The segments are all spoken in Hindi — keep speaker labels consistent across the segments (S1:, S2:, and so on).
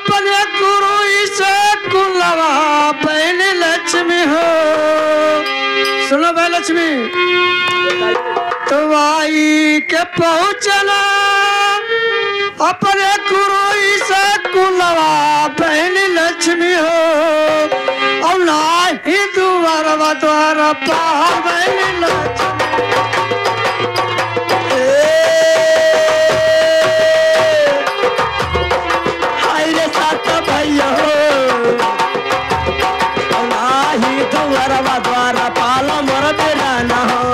S1: अपने गुरु से कुलवा बहन लक्ष्मी हो। सुनो भाई लक्ष्मी, तो आई के पहुँचना अपने गुरु से कुलवा बहन लक्ष्मी हो। और ना ही द्वार द्वार पार बहन लक्ष्मी। हाय रे सात भैया हो, ना ही द्वार द्वार पाल मोर बेरा न हो।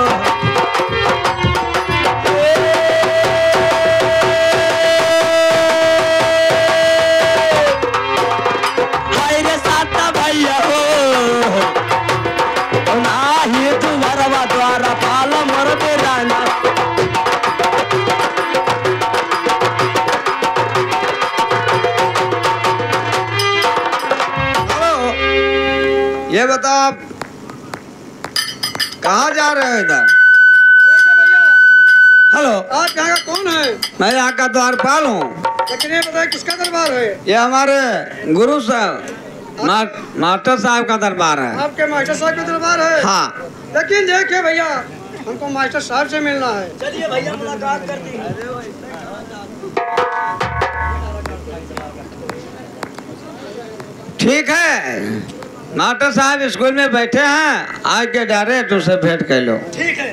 S2: ये बताओ आप कहाँ जा रहे हो इधर?
S1: हेलो,
S2: आप यहाँ का कौन है? मैं यहाँ का द्वारपाल हूँ।
S1: लेकिन ये बताइए किसका दरबार है?
S2: ये हमारे गुरु साहब मास्टर साहब का दरबार है।
S1: आपके मास्टर साहब का दरबार है?
S2: हाँ।
S1: लेकिन देखिए भैया, हमको मास्टर साहब से मिलना है। चलिए भैया मुलाकात करते हैं।
S2: ठीक है, मास्टर साहब स्कूल में बैठे हैं, आके डायरेक्ट उससे भेंट कर लो।
S1: ठीक है।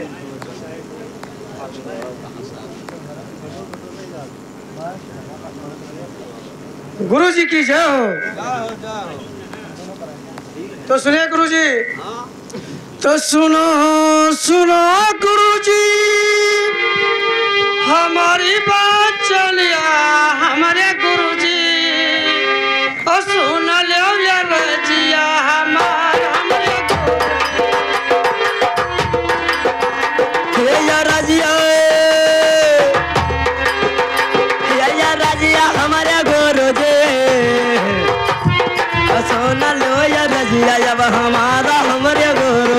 S1: गुरु जी की जय हो। तो सुनिए गुरु जी, तो सुनो सुनो गुरु जी, हमारी बात चलिया हमारे गुरु जी। और सुन लो यार रजिया हमारे यार रजिया, रजिया हमारे गुरु जी। सुन लो यार रजिया जब हमारा हमारे गुरु।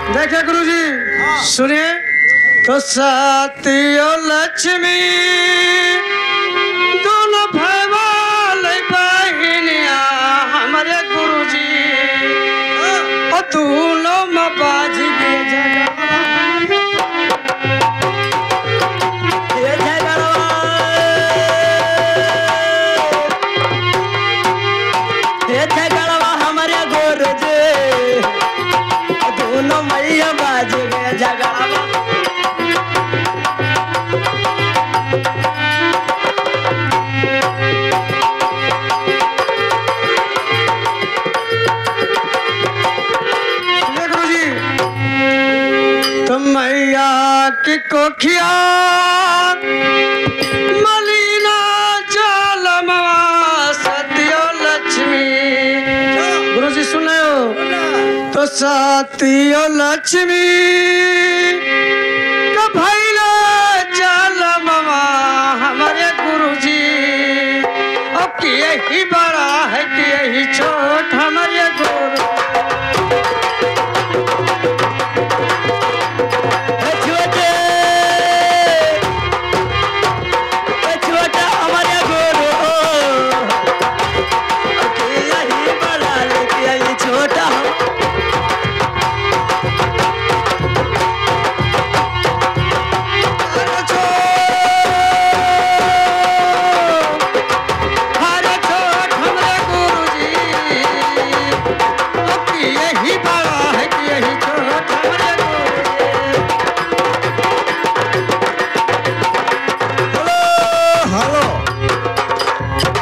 S1: देखिए गुरु जी, सुनिए, तो सतियो लक्ष्मी दोनों भाई बहनिया हमारे गुरु जी। और दोनों मबाज के झगड़वा हमारे गुरु जी। दोनों मैया बाज गए झगड़वा। गुरु जी, तो मैया की कोखिया मलिना जालमवा सत्यो लक्ष्मी। गुरु जी सुने हो, तो सतियो लक्ष्मी का भैया जालमवा हमारे गुरु जी। अब कि यही बड़ा है कि यही छोट हमारे गुरु।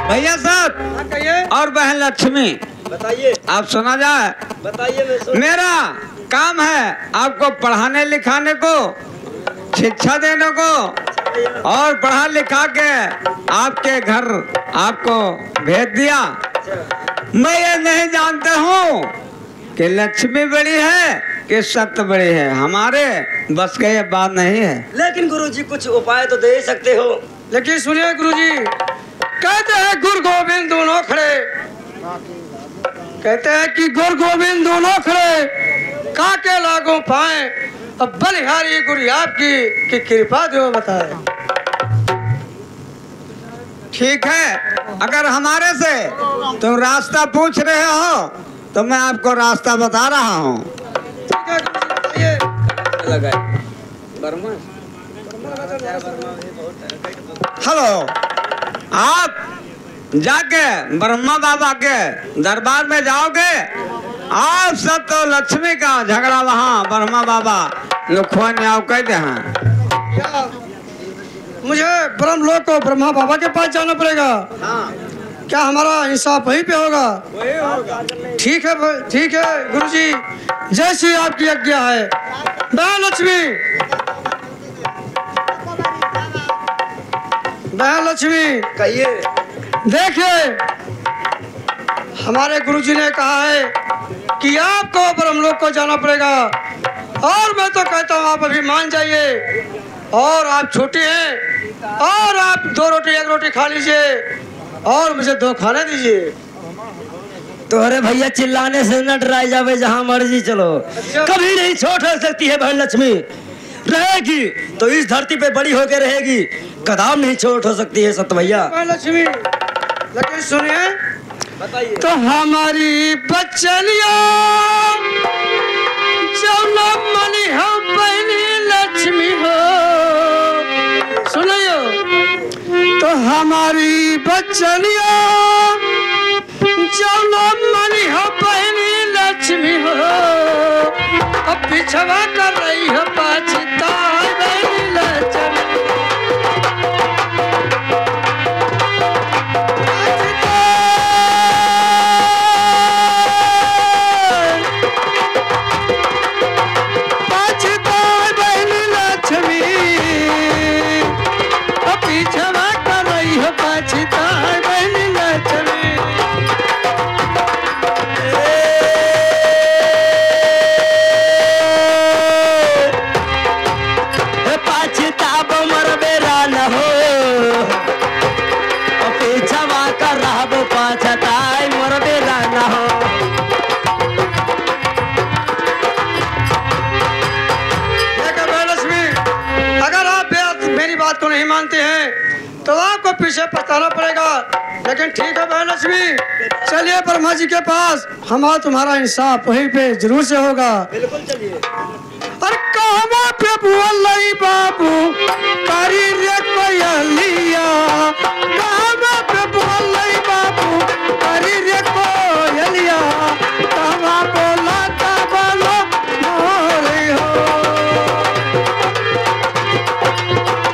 S2: भैया साहब और बहन लक्ष्मी,
S1: बताइए।
S2: आप सुना जाए?
S1: बताइए।
S2: मेरा काम है आपको पढ़ाने लिखाने को, शिक्षा देने को और पढ़ा लिखा के आपके घर आपको भेज दिया। मैं ये नहीं जानता हूँ कि लक्ष्मी बड़ी है कि सत्य बड़ी है, हमारे बस का ये बात नहीं है।
S3: लेकिन गुरुजी कुछ उपाय तो दे सकते हो।
S1: लेकिन सुनिए गुरुजी, कहते हैं गुरु गोविंद दोनों खड़े, कहते हैं कि गुरु गोविंद दोनों खड़े काके लागू पाए, अब बलिहारी गुरु आपकी कि कृपा दो बताए।
S2: ठीक है, अगर हमारे से तुम रास्ता पूछ रहे हो तो मैं आपको रास्ता बता रहा हूँ।
S1: ठीक है गुरुजी, बताइए।
S2: हेलो, आप जाके ब्रह्मा बाबा के दरबार में जाओगे, आप सब तो लक्ष्मी का झगड़ा वहाँ ब्रह्मा बाबा लुखवा न्याव कहते हैं।
S1: क्या मुझे ब्रह्मलोक को ब्रह्मा बाबा के पास जाना पड़ेगा? क्या हमारा इंसाफ वहीं पे होगा? ठीक है ठीक है गुरुजी, जैसी आपकी आज्ञा है। बहन लक्ष्मी, बहन लक्ष्मी,
S3: कहिए।
S1: देखिए हमारे गुरुजी ने कहा है कि आपको ब्रह्मलोक को जाना पड़ेगा, और मैं तो कहता हूँ आप अभी मान जाइए, और आप छोटे हैं और आप 2 रोटी 1 रोटी खा लीजिए और मुझे 2 खाने दीजिए।
S3: तो अरे भैया चिल्लाने से न डराई जावे, जहाँ मर्जी चलो। कभी नहीं छोड़ हो सकती है बहन लक्ष्मी, रहेगी तो इस धरती पे बड़ी होकर रहेगी, कदम नहीं छोड़ हो सकती है सत भैया।
S1: बहन लक्ष्मी, लेकिन सुनिए,
S3: बताइए।
S1: तो हमारी बच्चनिया जौना मनी हो बहनी लक्ष्मी हो, सुनियो, तो हमारी बच्चनिया जौना मनी हो बहनी लक्ष्मी हो, अब पिछवा कर रही हो पाछता बहनी लक्ष्मी। को नहीं मानते हैं तो आपको पीछे पछताना पड़ेगा। लेकिन ठीक है बहन लक्ष्मी, चलिए ब्रह्मा जी के पास, हमारा तुम्हारा इंसाफ वहीं पे जरूर से होगा।
S3: बिल्कुल चलिए।
S1: और कहवा पे बोलई बाबू कारी रे कोयलिया, कहवा पे बोलई बाबू कारी रे कोयलिया, कहवा बोला ता बोलो मोरे हो,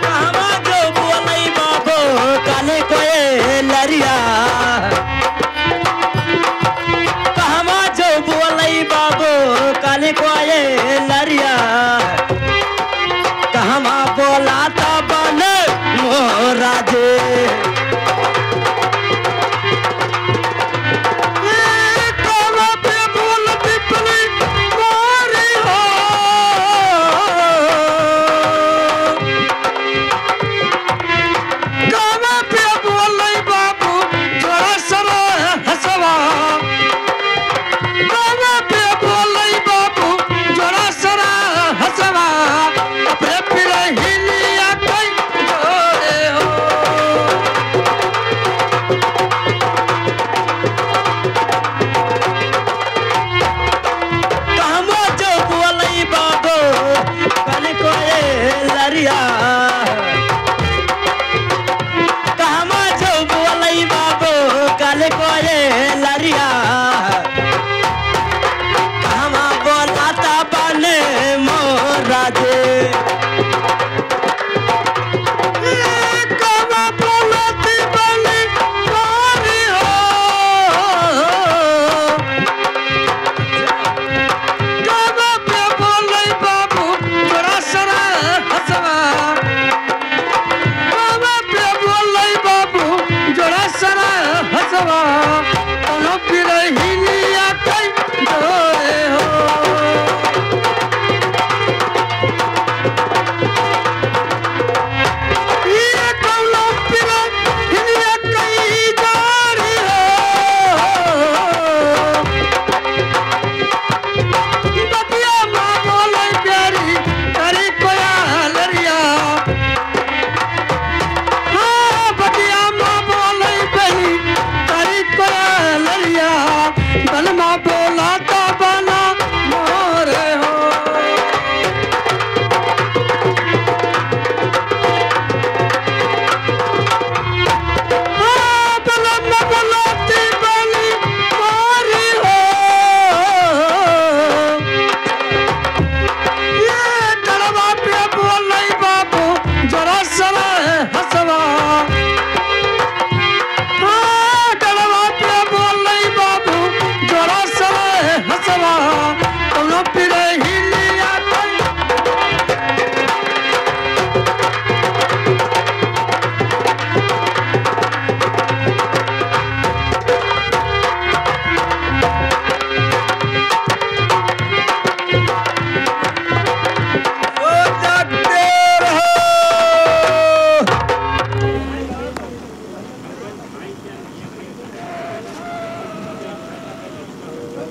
S3: कहवा जो बोलई बाबू काले कोयलिया, कहवा जो बोलई बाबू काले कोयलिया, कहवा बोलाता बने मोरा जे।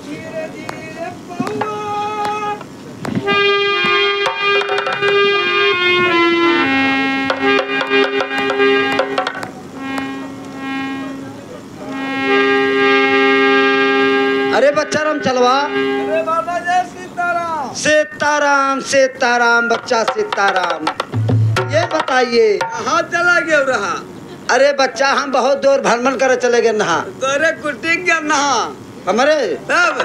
S2: धीरे धीरे पौआ।
S3: अरे बच्चा राम चलवा।
S2: अरे बाबा जय सीताराम।
S3: सीताराम सीताराम बच्चा सीताराम। ये बताइए
S2: कहाँ चला गया रहा?
S3: अरे बच्चा हम बहुत दूर भ्रमण करे चले गए नहा।
S2: तोरे कुट्टी क्या नहा?
S3: हमारे
S2: तब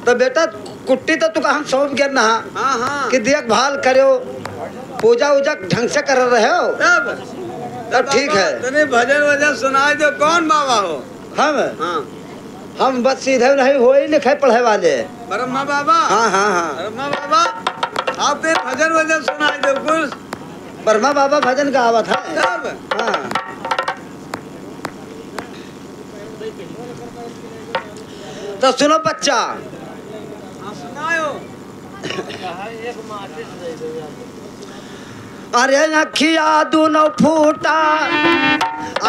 S3: तो बेटा कुट्टी तो तुका हम सौंप गए नहा
S2: हाँ हाँ
S3: कि देखभाल करो, पूजा उजा ढंग से कर रहे हो। तब ठीक है।
S2: तने भजन वजन सुनाई दो। कौन बाबा हो?
S3: हम
S2: हाँ
S3: हम बस सीधे नहीं हो ही लिखे पढ़े वाले।
S2: ब्रह्मा बाबा।
S3: हाँ हाँ हाँ
S2: ब्रह्मा बाबा आप भजन वजन सुनाई दो कुछ।
S3: ब्रह्मा बाबा भजन का आवत है।
S2: तब
S3: हाँ तो सुनो बच्चा।
S2: हाँ सुनायो।
S3: अरे अखिया दुनो फूटा,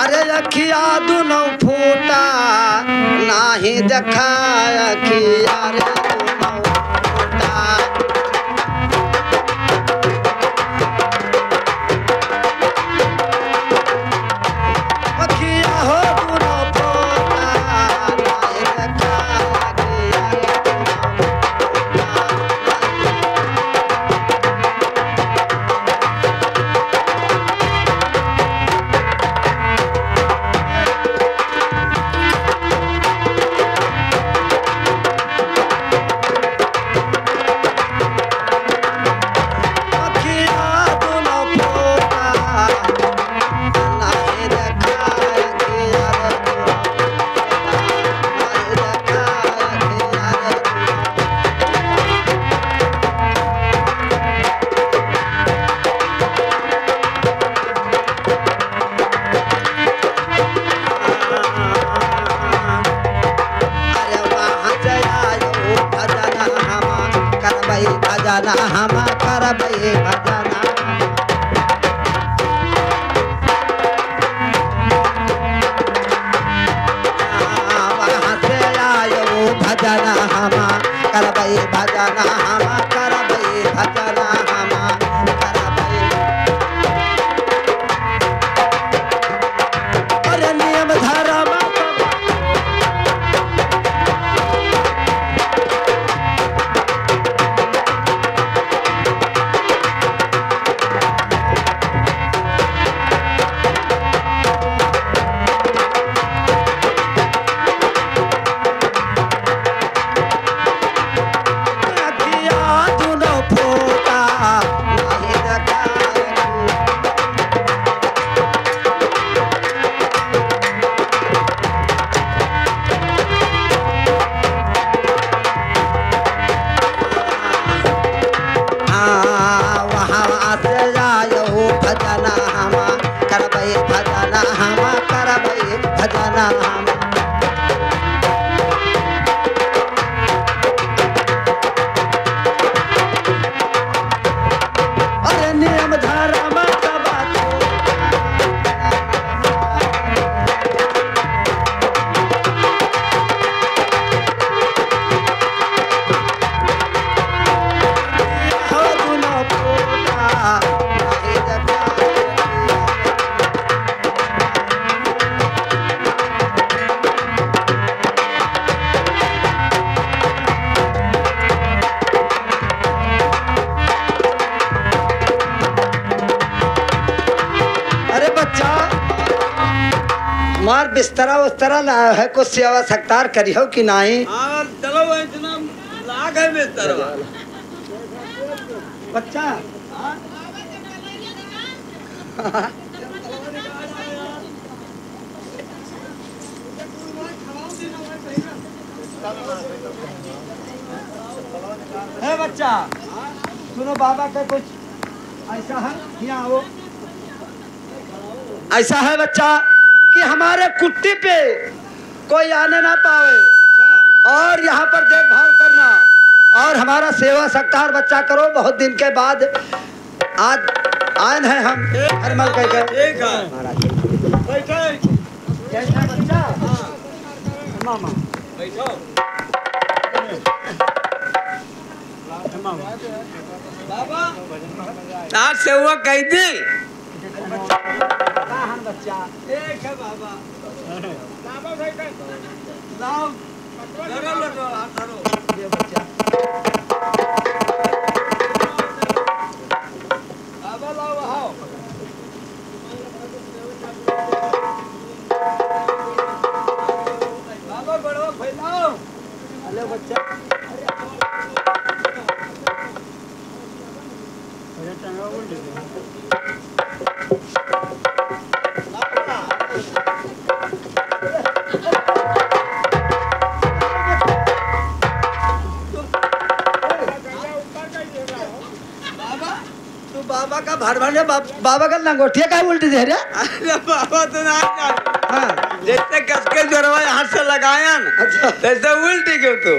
S3: अरे अखिया दुनो फूटा, नाही देखा अखिया रे दुनो फूटा। अखिया हो दुनो फूटा, नाही देखा अखिया रे दुनो भजना हम करबै भजना। वहाँ से आयो भजना हम करबै भजना हम करबै भजना हम करबै। अरे नियम धर्म भजना हम। अरे नियम धर्म का बात हो दुनो फूटा, नाही देखा मार बिस्तरा उस्तरा ला है कुछ सेवा सत्कार करियो कि नहीं?
S2: हाँ चलो इतना लाग है बिस्तर
S3: बच्चा है बच्चा सुनो बाबा का कुछ ऐसा है यहाँ आओ। ऐसा है बच्चा कि हमारे कुट्टी पे कोई आने ना पावे और यहाँ पर देखभाल करना और हमारा सेवा सत्कार बच्चा करो। बहुत दिन के बाद आज आए हैं हम हरमल कह के।
S2: ठीक है बैठो।
S3: कैसा बच्चा? मामा
S2: बैठो। आज से हुआ कैदी
S3: बाबा का भाड़ भाड़ बाबा का लंगोटिया का उल्टी दे रहा।
S2: अरे बाबा तो ना
S3: हाँ।
S2: जैसे कसके जोरवा हाथ से लगाया ना
S3: अच्छा
S2: तैसे उल्टी क्यों तू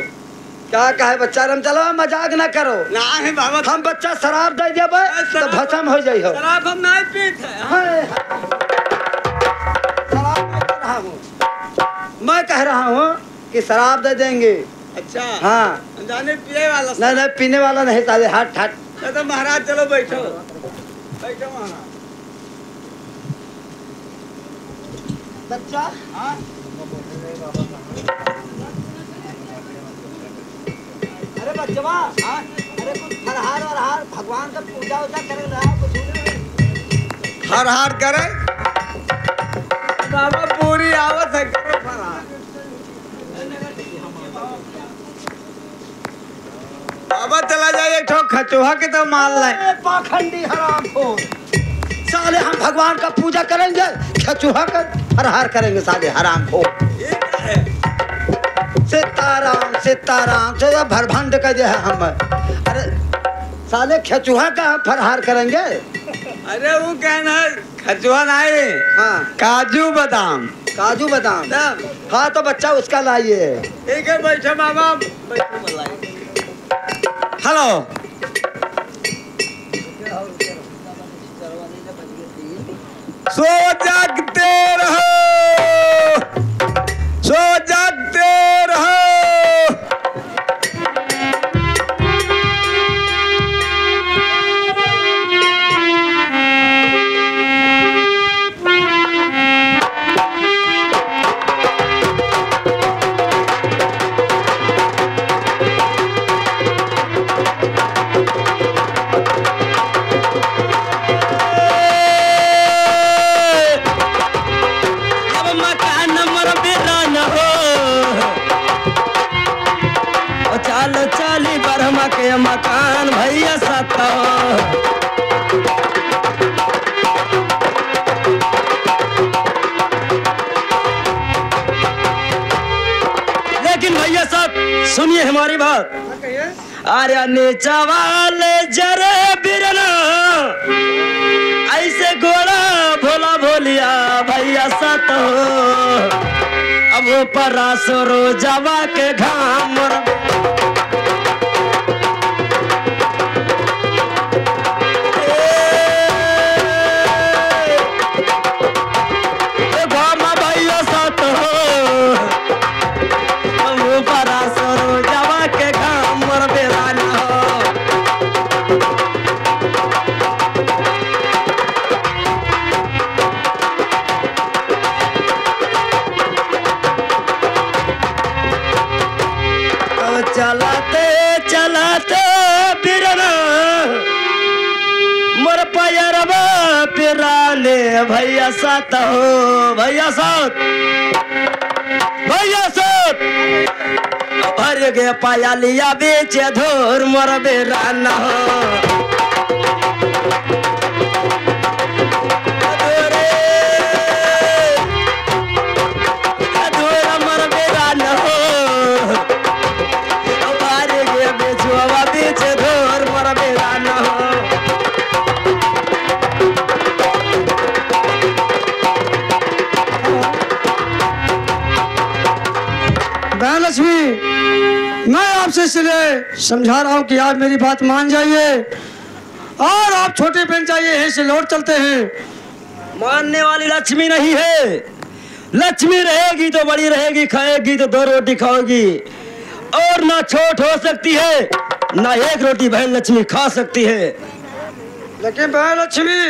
S3: क्या कहे बच्चा रम चलो मजाक ना करो
S2: ना है बाबा
S3: हम बच्चा शराब दे देबे तो भस्म हो जाई हो।
S2: शराब हम नहीं पीते हैं।
S3: हाय, शराब नहीं कर रहा हूँ मैं कह रहा हूँ कि शराब दे देंगे।
S2: अच्छा
S3: हाँ
S2: जाने पिए वाला
S3: नहीं नहीं पीने वाला नहीं साले हट हट।
S2: तो महाराज चलो बैठो बैठो महाराज।
S3: बच्चा
S2: हाँ
S3: अरे बच्चवा अरे कुछ फरहार वरहार भगवान का पूजा वूजा करे रहा कुछ
S2: हर हार करे बाबा पूरी आवत है करो फरार। बाबा चला जाए एक ठो खचोहा के तो माल लाए।
S3: पाखंडी हराम खोर साले हम भगवान का पूजा करेंगे खचुहा का फरहार करेंगे साले हराम खोर।
S2: ये क्या है?
S3: सीताराम सीताराम से भरभंड कर दिया है हम। अरे साले खचुहा का हम फरहार करेंगे।
S2: अरे वो कहना है खचुआ नहीं
S3: हाँ
S2: काजू बादाम।
S3: काजू बादाम हाँ तो बच्चा उसका लाइए।
S2: ठीक है बैठो बाबा बैठो मलाई। हेलो सो जागते रहो सो जागते रहो।
S3: चाली बरहमा के मकान भैया सता लेकिन भैया साहब सुनिए हमारी बात। अरे नीचा वाले जरे बिरना ऐसे गोड़ा भोला भोलिया भैया सत अब ऊपर रोजावा के घाम चलाते चलाते बिरना मोर पैरवा पिराने भैया साथ हो भैया साथ भर गए पाया लिया बेच धोर मोर बेराना हो।
S1: लक्ष्मी मैं आपसे इसलिए समझा रहा हूँ कि आप मेरी बात मान जाइए और आप छोटे बन जाइए यहीं से लौट चलते हैं।
S3: मानने वाली लक्ष्मी नहीं है। लक्ष्मी रहेगी तो बड़ी रहेगी खाएगी तो दो रोटी खाओगी और ना छोट हो सकती है, ना एक रोटी बहन लक्ष्मी खा सकती है।
S1: लेकिन बहन लक्ष्मी,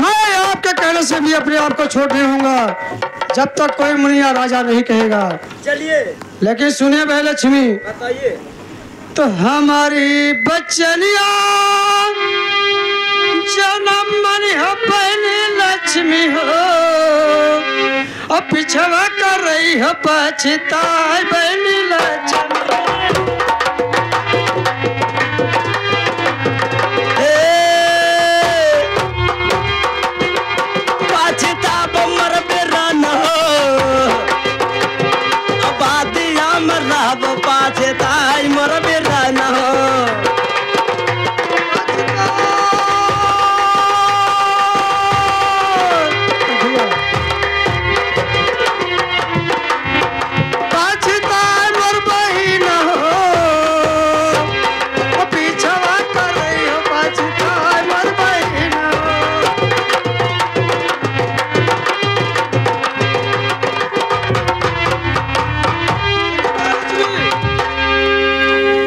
S1: मैं आपके कहने से भी अपने आप को छोड़ नहीं होऊंगा जब तक कोई मुनिया राजा नहीं कहेगा।
S3: चलिए
S1: लेकिन सुनिए बहन लक्ष्मी,
S3: बताइए।
S1: तो हमारी बच्चनिया जन्म मन हो बहन लक्ष्मी हो, और पिछवा कर रही हो पछताए बहन लक्ष्मी।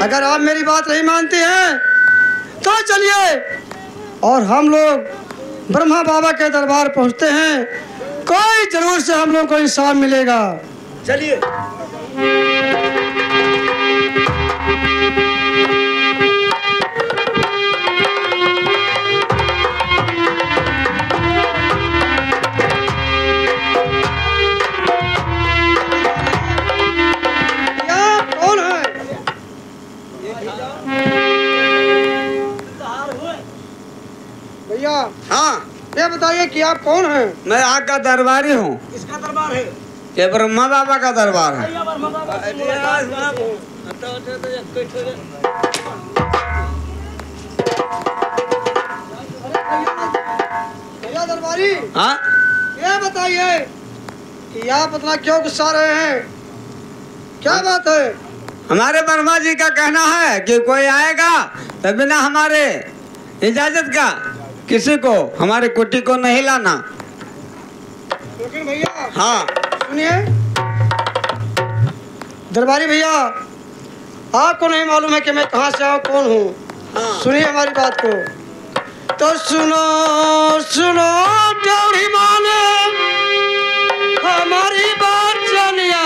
S1: अगर आप मेरी बात नहीं मानती हैं तो चलिए और हम लोग ब्रह्मा बाबा के दरबार पहुंचते हैं, कोई जरूर से हम लोग को इंसाफ मिलेगा।
S3: चलिए।
S1: भैया
S2: हाँ,
S1: ये बताइए कि आप कौन हैं?
S2: मैं आपका दरबारी हूँ।
S3: किसका दरबार है?
S2: ये ब्रह्मा बाबा का दरबार है।
S1: भैया दरबारी,
S2: हाँ,
S1: ये बताइए कि आप इतना क्यों गुस्सा रहे हैं, क्या बात है?
S2: हमारे ब्रह्मा जी का कहना है कि कोई आएगा तो बिना हमारे इजाजत का किसी को हमारे कुटी को नहीं लाना।
S1: लेकिन भैया
S2: हाँ,
S1: सुनिए दरबारी भैया, आपको नहीं मालूम है कि मैं कहाँ से आऊँ, कौन हूँ?
S2: हाँ।
S1: सुनिए हमारी बात को। तो सुनो सुनो ड्योढ़ी माने हमारी बात जनिया,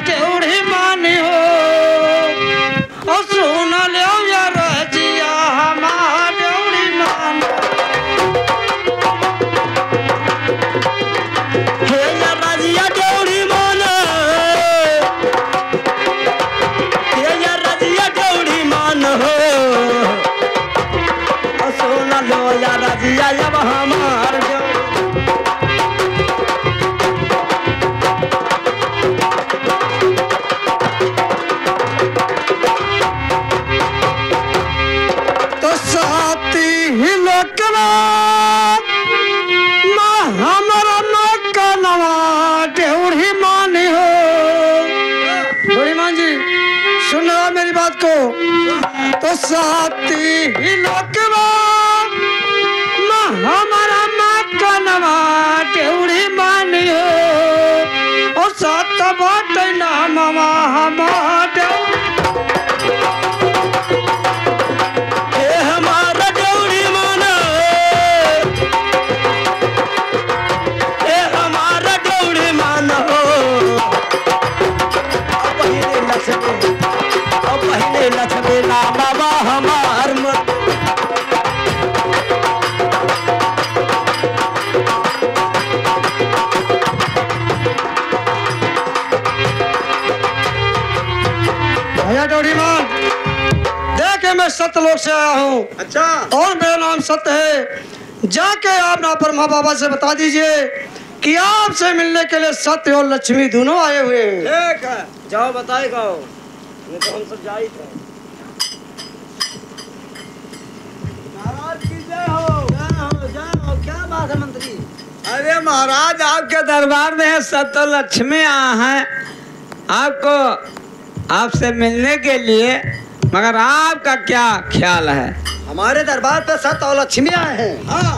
S1: ड्योढ़ी मानी हो और सुन लो या रजिया हमार ड्योढ़ी माने।
S3: हे या रजिया ड्योढ़ी माने, हे या रजिया ड्योढ़ी मान हो, और सुन लो या रजिया जब हमार
S1: तो साथी ही लोकना हमारा नवा ड्योढ़ी मानी हो। ड्योढ़ी मान जी सुन लो मेरी बात को। तो साथी ही लोकना हमारा नवा ड्योढ़ी मानी हो, और सात बात ना मामा हमारा
S3: लक्ष्मीला बाबा हमार
S1: भैया ड्योढ़ी मान, देखे मैं सत्यलोक से आया हूँ।
S2: अच्छा,
S1: और मेरा नाम सत्य है। जाके आप ना ब्रह्मा बाबा से बता दीजिए कि आपसे मिलने के लिए सत्य और लक्ष्मी दोनों आए हुए हैं।
S2: ठीक है,
S3: जाओ बताएगा, नहीं तो हम सब जा ही थे। महाराज की जय हो, जय हो। क्या बात है मंत्री?
S2: अरे महाराज, आपके दरबार में है सत्य लक्ष्मी आए हैं आपको आपसे मिलने के लिए, मगर आपका क्या ख्याल है?
S3: हमारे दरबार पे सत्य और लक्ष्मी आए हैं।
S2: हाँ,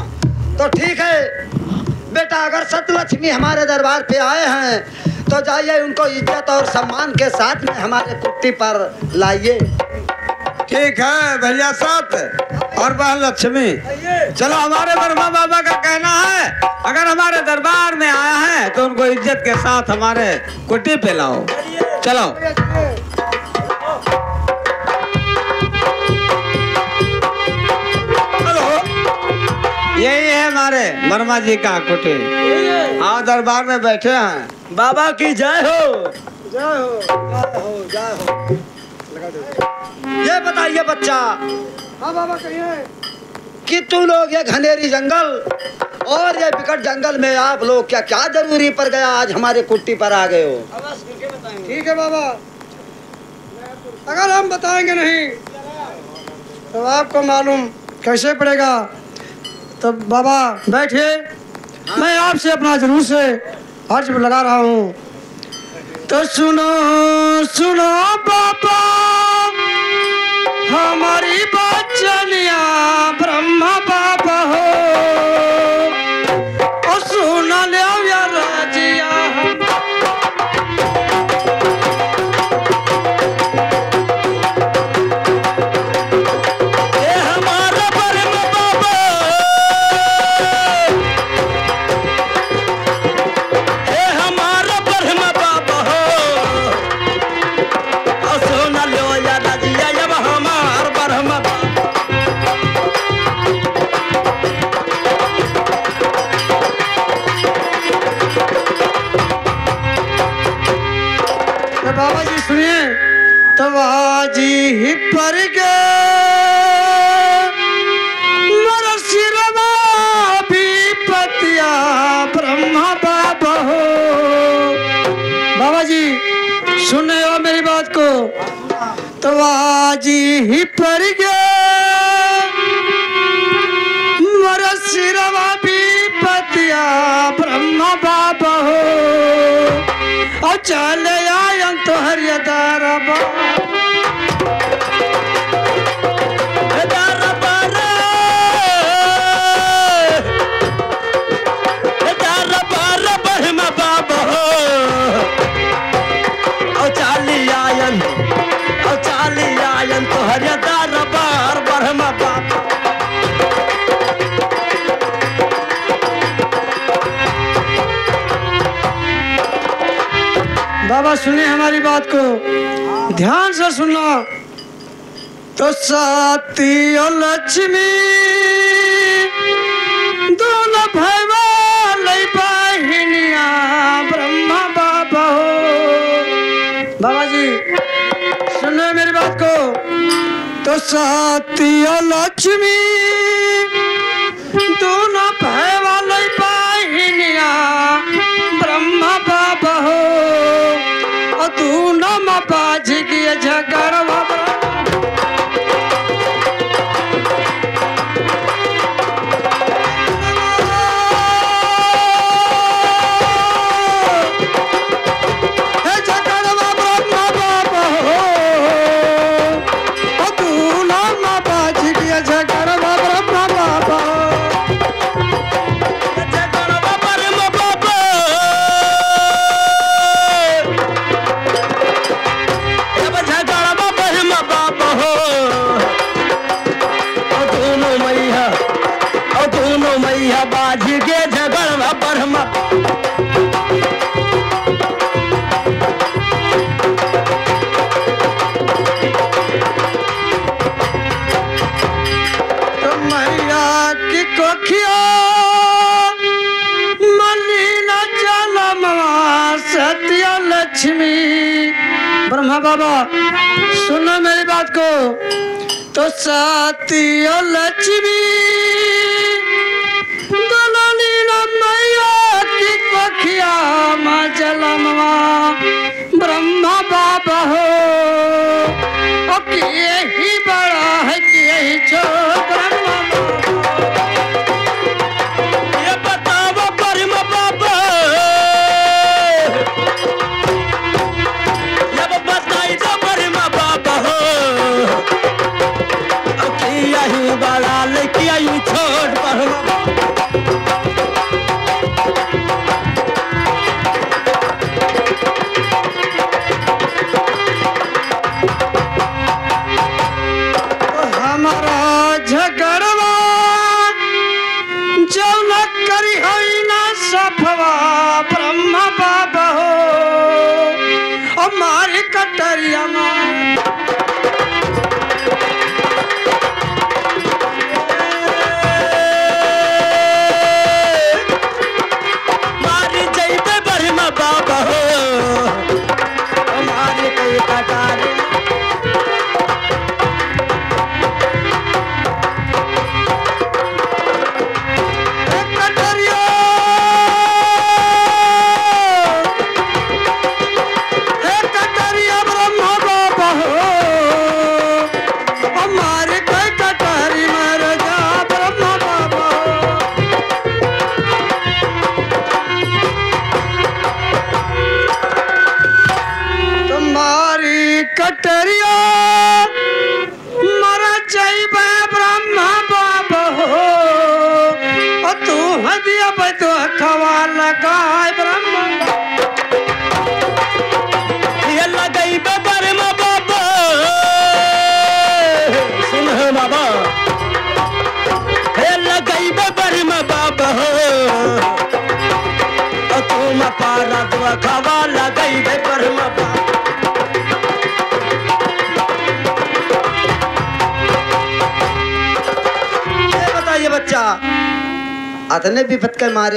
S3: तो ठीक है बेटा, अगर सत्य लक्ष्मी हमारे दरबार पे आए हैं
S4: तो जाइए उनको इज्जत और सम्मान के साथ में हमारे कुट्टी पर लाइए।
S2: ठीक है भैया साथ और बहन लक्ष्मी, चलो हमारे वर्मा बाबा का कहना है अगर हमारे दरबार में आया है तो उनको इज्जत के साथ हमारे कुटी पे लाओ। चलो हेलो, यही है हमारे वर्मा जी का कुटी। आओ दरबार में बैठे हैं।
S3: बाबा की जय हो।
S1: जय हो जय हो जय हो।
S4: ये बताइए बच्चा,
S1: हाँ बाबा कहिए।
S4: कि तुम लोग ये घनेरी जंगल और ये विकट जंगल में आप लोग क्या क्या जरूरी पड़ गया आज हमारे कुट्टी पर आ गए हो?
S1: ठीक है बाबा, अगर हम बताएंगे नहीं तो आपको मालूम कैसे पड़ेगा। तो बाबा बैठिए, मैं आपसे अपना जरूर से अर्ज लगा रहा हूँ। तो सुनो सुनो बाबा हमारी बचनिया ब्रह्मा बाबा हो, और सुन ले राजिया बाबा जी सुनिए। तवाजी ही पर मेरा सिरवा भी पतिया ब्रह्मा बाबा हो। बाबा जी सुने हो मेरी बात को। तवाजी ही पर मेरा सिरवा भी पतिया ब्रह्मा बाबा हो, और चले आयन तो हरियदारा तो हरियदारा बार ब्रह्मा बाबा। बाबा सुनिए हमारी बात को ध्यान से सुनना। तो सती और लक्ष्मी दोनों भैया बहनिया ब्रह्मा बाबा हो। बाबा जी सुनो मेरी बात को। तो सती और लक्ष्मी दोनों भैया बहनिया ब्रह्मा बाबा हो, तू नम बाज की झगड़वा बाज के झगड़वा ब्रह्मा। तो मैया की कोखिया मलिना चलमा सत्य लक्ष्मी। ब्रह्मा बाबा सुनो मेरी बात को। तो सत्य लक्ष्मी मैया की कोखिया माँ जलमवा ब्रह्मा बाबा हो, और यही बड़ा है कि यही छोटा ये बताओ ब्रह्मा बाबा। जब बताई तो ब्रह्मा बाबा हो, और यही बड़ा लेके यही छोट ब्रह्मा। कटरिया मर जाइबे ब्रह्मा बाबा हो और तू हदिया बतो खवा लगाए ब्रह्मा
S3: ये लगाई बे ब्रह्मा बाबा सुन बाबा ये लगाई बे ब्रह्मा बाबा हो और तुम पारा तो खवा लगाई बे ब्रह्मा बाबा।
S4: ये बच्चा अतने भी पत्के मारे